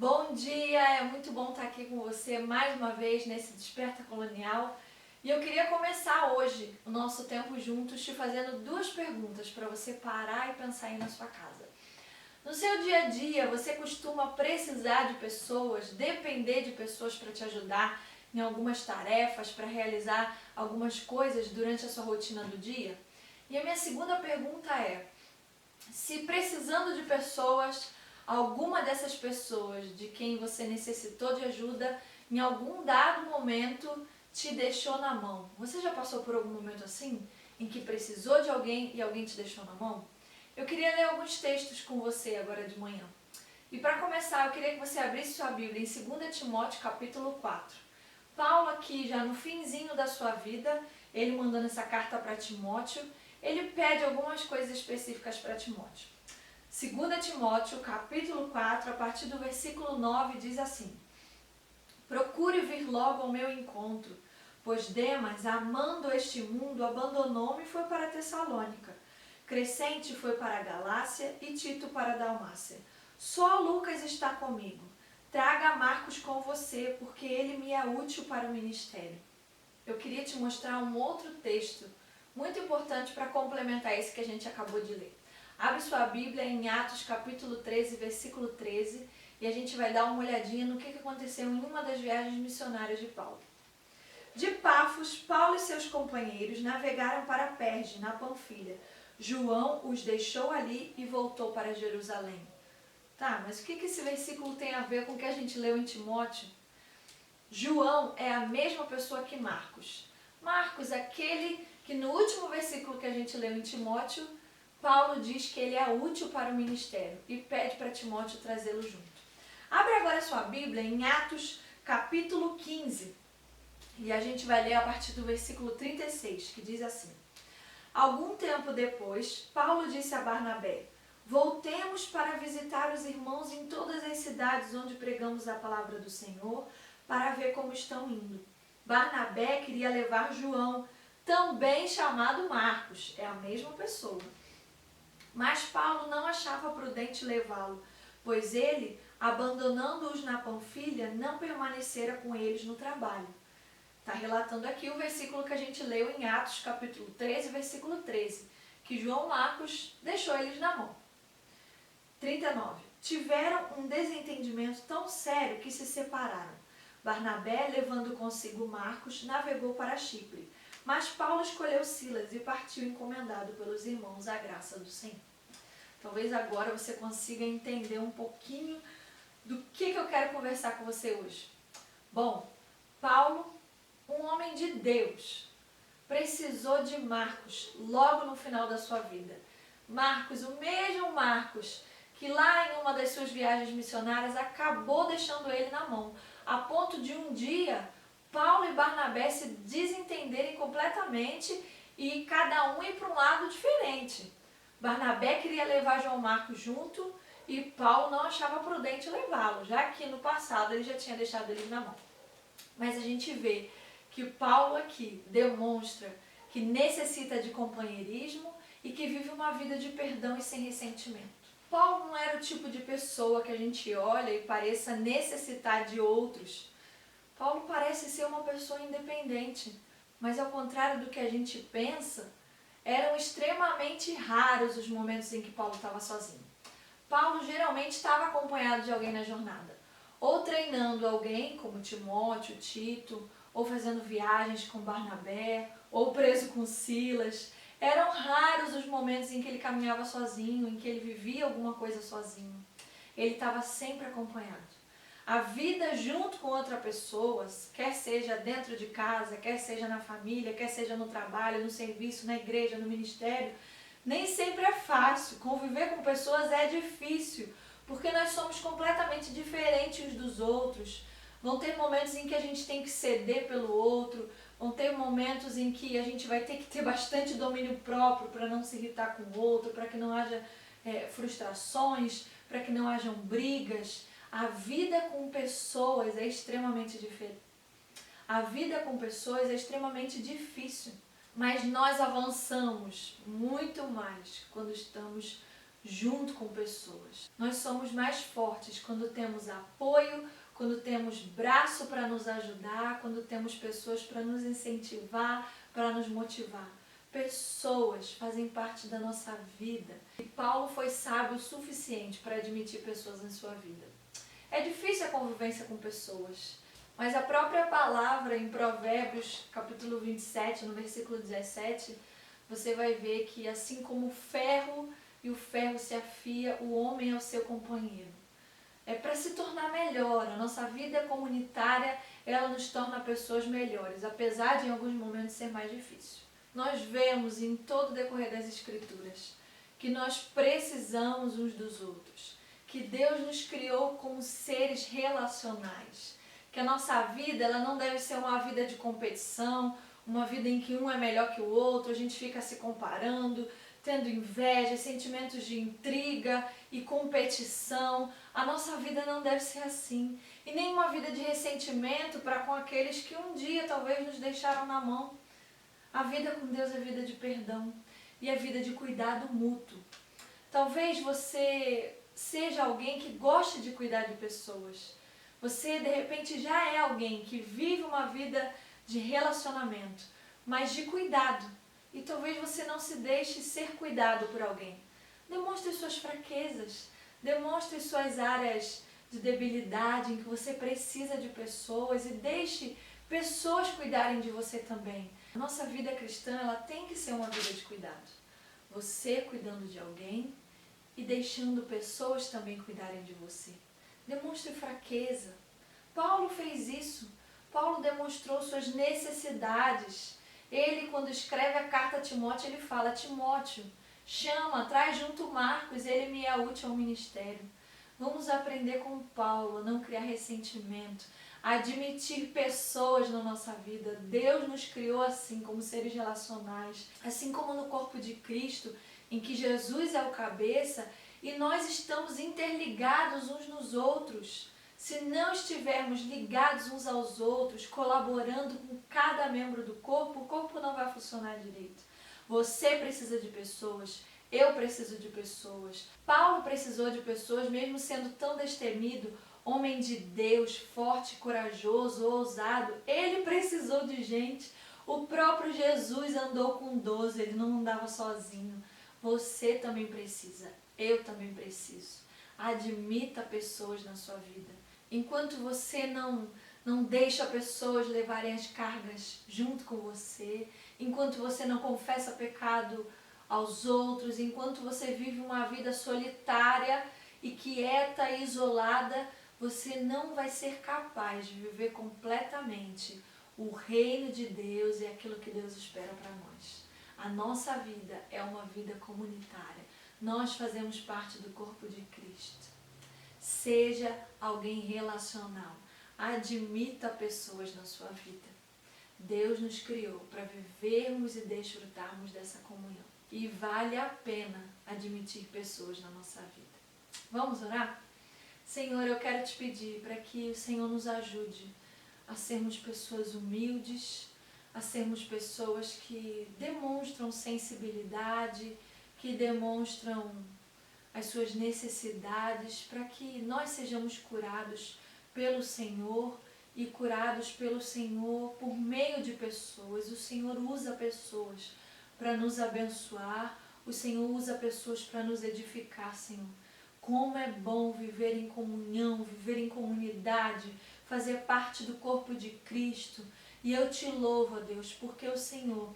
Bom dia, é muito bom estar aqui com você mais uma vez nesse Desperta Colonial. E eu queria começar hoje o nosso tempo juntos te fazendo duas perguntas para você parar e pensar aí na sua casa. No seu dia a dia, você costuma precisar de pessoas, depender de pessoas para te ajudar em algumas tarefas, para realizar algumas coisas durante a sua rotina do dia? E a minha segunda pergunta é: se precisando de pessoas, alguma dessas pessoas de quem você necessitou de ajuda, em algum dado momento te deixou na mão. Você já passou por algum momento assim? Em que precisou de alguém e alguém te deixou na mão? Eu queria ler alguns textos com você agora de manhã. E para começar, eu queria que você abrisse sua Bíblia em 2 Timóteo capítulo 4. Paulo aqui, já no finzinho da sua vida, ele mandando essa carta para Timóteo, ele pede algumas coisas específicas para Timóteo. 2 Timóteo, capítulo 4, a partir do versículo 9, diz assim: Procure vir logo ao meu encontro, pois Demas, amando este mundo, abandonou-me e foi para Tessalônica. Crescente foi para a Galácia e Tito para a Dalmácia. Só Lucas está comigo. Traga Marcos com você, porque ele me é útil para o ministério. Eu queria te mostrar um outro texto muito importante para complementar esse que a gente acabou de ler. Abre sua Bíblia em Atos capítulo 13, versículo 13, e a gente vai dar uma olhadinha no que aconteceu em uma das viagens missionárias de Paulo. De Pafos, Paulo e seus companheiros navegaram para Perge, na Panfilha. João os deixou ali e voltou para Jerusalém. Tá, mas o que esse versículo tem a ver com o que a gente leu em Timóteo? João é a mesma pessoa que Marcos. Marcos, aquele que no último versículo que a gente leu em Timóteo, Paulo diz que ele é útil para o ministério e pede para Timóteo trazê-lo junto. Abre agora a sua Bíblia em Atos capítulo 15 e a gente vai ler a partir do versículo 36, que diz assim: Algum tempo depois, Paulo disse a Barnabé: Voltemos para visitar os irmãos em todas as cidades onde pregamos a palavra do Senhor, para ver como estão indo. Barnabé queria levar João, também chamado Marcos, é a mesma pessoa. Mas Paulo não achava prudente levá-lo, pois ele, abandonando-os na Panfilha, não permanecera com eles no trabalho. Está relatando aqui o versículo que a gente leu em Atos, capítulo 13, versículo 13, que João Marcos deixou eles na mão. 39. Tiveram um desentendimento tão sério que se separaram. Barnabé, levando consigo Marcos, navegou para Chipre. Mas Paulo escolheu Silas e partiu encomendado pelos irmãos à graça do Senhor. Talvez agora você consiga entender um pouquinho do que eu quero conversar com você hoje. Bom, Paulo, um homem de Deus, precisou de Marcos logo no final da sua vida. Marcos, o mesmo Marcos que lá em uma das suas viagens missionárias acabou deixando ele na mão, a ponto de um dia Paulo e Barnabé se desentenderem completamente e cada um ir para um lado diferente. Barnabé queria levar João Marcos junto e Paulo não achava prudente levá-lo, já que no passado ele já tinha deixado ele na mão. Mas a gente vê que o Paulo aqui demonstra que necessita de companheirismo e que vive uma vida de perdão e sem ressentimento. Paulo não era o tipo de pessoa que a gente olha e pareça necessitar de outros. Paulo parece ser uma pessoa independente, mas ao contrário do que a gente pensa, eram extremamente raros os momentos em que Paulo estava sozinho. Paulo geralmente estava acompanhado de alguém na jornada, ou treinando alguém, como Timóteo, Tito, ou fazendo viagens com Barnabé, ou preso com Silas. Eram raros os momentos em que ele caminhava sozinho, em que ele vivia alguma coisa sozinho. Ele estava sempre acompanhado. A vida junto com outras pessoas, quer seja dentro de casa, quer seja na família, quer seja no trabalho, no serviço, na igreja, no ministério, nem sempre é fácil. Conviver com pessoas é difícil, porque nós somos completamente diferentes uns dos outros. Vão ter momentos em que a gente tem que ceder pelo outro, vão ter momentos em que a gente vai ter que ter bastante domínio próprio para não se irritar com o outro, para que não haja frustrações, para que não hajam brigas. A vida com pessoas é extremamente diferente. A vida com pessoas é extremamente difícil, mas nós avançamos muito mais quando estamos junto com pessoas. Nós somos mais fortes quando temos apoio, quando temos braço para nos ajudar, quando temos pessoas para nos incentivar, para nos motivar. Pessoas fazem parte da nossa vida. E Paulo foi sábio o suficiente para admitir pessoas em sua vida. É difícil a convivência com pessoas, mas a própria palavra em Provérbios, capítulo 27, no versículo 17, você vai ver que assim como o ferro e o ferro se afia, o homem é o seu companheiro. É para se tornar melhor. A nossa vida comunitária, ela nos torna pessoas melhores, apesar de em alguns momentos ser mais difícil. Nós vemos em todo o decorrer das Escrituras que nós precisamos uns dos outros, que Deus nos criou como seres relacionais, que a nossa vida ela não deve ser uma vida de competição, uma vida em que um é melhor que o outro, a gente fica se comparando, tendo inveja, sentimentos de intriga e competição. A nossa vida não deve ser assim. E nem uma vida de ressentimento para com aqueles que um dia talvez nos deixaram na mão. A vida com Deus é vida de perdão e é vida de cuidado mútuo. Talvez você seja alguém que goste de cuidar de pessoas. Você, de repente, já é alguém que vive uma vida de relacionamento, mas de cuidado. E talvez você não se deixe ser cuidado por alguém. Demonstre suas fraquezas, demonstre suas áreas de debilidade em que você precisa de pessoas e deixe pessoas cuidarem de você também. A nossa vida cristã, ela tem que ser uma vida de cuidado. Você cuidando de alguém e deixando pessoas também cuidarem de você. Demonstre fraqueza. Paulo fez isso. Paulo demonstrou suas necessidades. Ele, quando escreve a carta a Timóteo, ele fala: Timóteo, chama, traz junto Marcos, ele me é útil ao ministério. Vamos aprender com Paulo a não criar ressentimento, a admitir pessoas na nossa vida. Deus nos criou assim, como seres relacionais, assim como no corpo de Cristo, em que Jesus é o cabeça e nós estamos interligados uns nos outros. Se não estivermos ligados uns aos outros, colaborando com cada membro do corpo, o corpo não vai funcionar direito. Você precisa de pessoas, eu preciso de pessoas. Paulo precisou de pessoas, mesmo sendo tão destemido, homem de Deus, forte, corajoso, ousado. Ele precisou de gente. O próprio Jesus andou com 12, ele não andava sozinho. Você também precisa, eu também preciso. Admita pessoas na sua vida. Enquanto você não deixa pessoas levarem as cargas junto com você, enquanto você não confessa pecado aos outros, enquanto você vive uma vida solitária e quieta e isolada, você não vai ser capaz de viver completamente o reino de Deus e aquilo que Deus espera para nós. A nossa vida é uma vida comunitária. Nós fazemos parte do corpo de Cristo. Seja alguém relacional. Admita pessoas na sua vida. Deus nos criou para vivermos e desfrutarmos dessa comunhão. E vale a pena admitir pessoas na nossa vida. Vamos orar? Senhor, eu quero te pedir para que o Senhor nos ajude a sermos pessoas humildes, a sermos pessoas que demonstram sensibilidade, que demonstram as suas necessidades, para que nós sejamos curados pelo Senhor e curados pelo Senhor por meio de pessoas. O Senhor usa pessoas para nos abençoar, o Senhor usa pessoas para nos edificar, Senhor. Como é bom viver em comunhão, viver em comunidade, fazer parte do corpo de Cristo. E eu te louvo, ó Deus, porque o Senhor,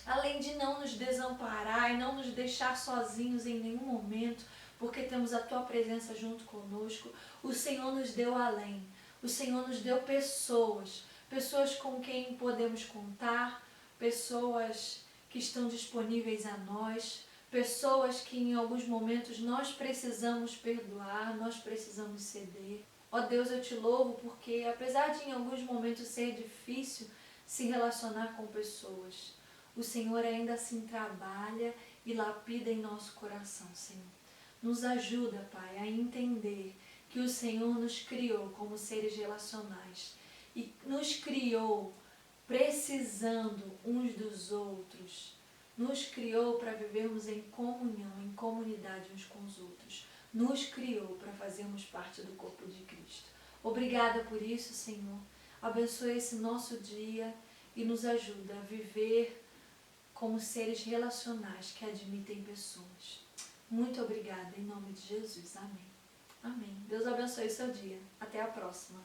além de não nos desamparar e não nos deixar sozinhos em nenhum momento, porque temos a Tua presença junto conosco, o Senhor nos deu além. O Senhor nos deu pessoas, pessoas com quem podemos contar, pessoas que estão disponíveis a nós, pessoas que em alguns momentos nós precisamos perdoar, nós precisamos ceder. Ó Deus, eu te louvo porque apesar de em alguns momentos ser difícil se relacionar com pessoas, o Senhor ainda assim trabalha e lapida em nosso coração, Senhor. Nos ajuda, Pai, a entender que o Senhor nos criou como seres relacionais e nos criou precisando uns dos outros, nos criou para vivermos em comunhão, em comunidade uns com os outros. Nos criou para fazermos parte do corpo de Cristo. Obrigada por isso, Senhor. Abençoe esse nosso dia e nos ajuda a viver como seres relacionais que admitem pessoas. Muito obrigada, em nome de Jesus. Amém. Amém. Deus abençoe o seu dia. Até a próxima.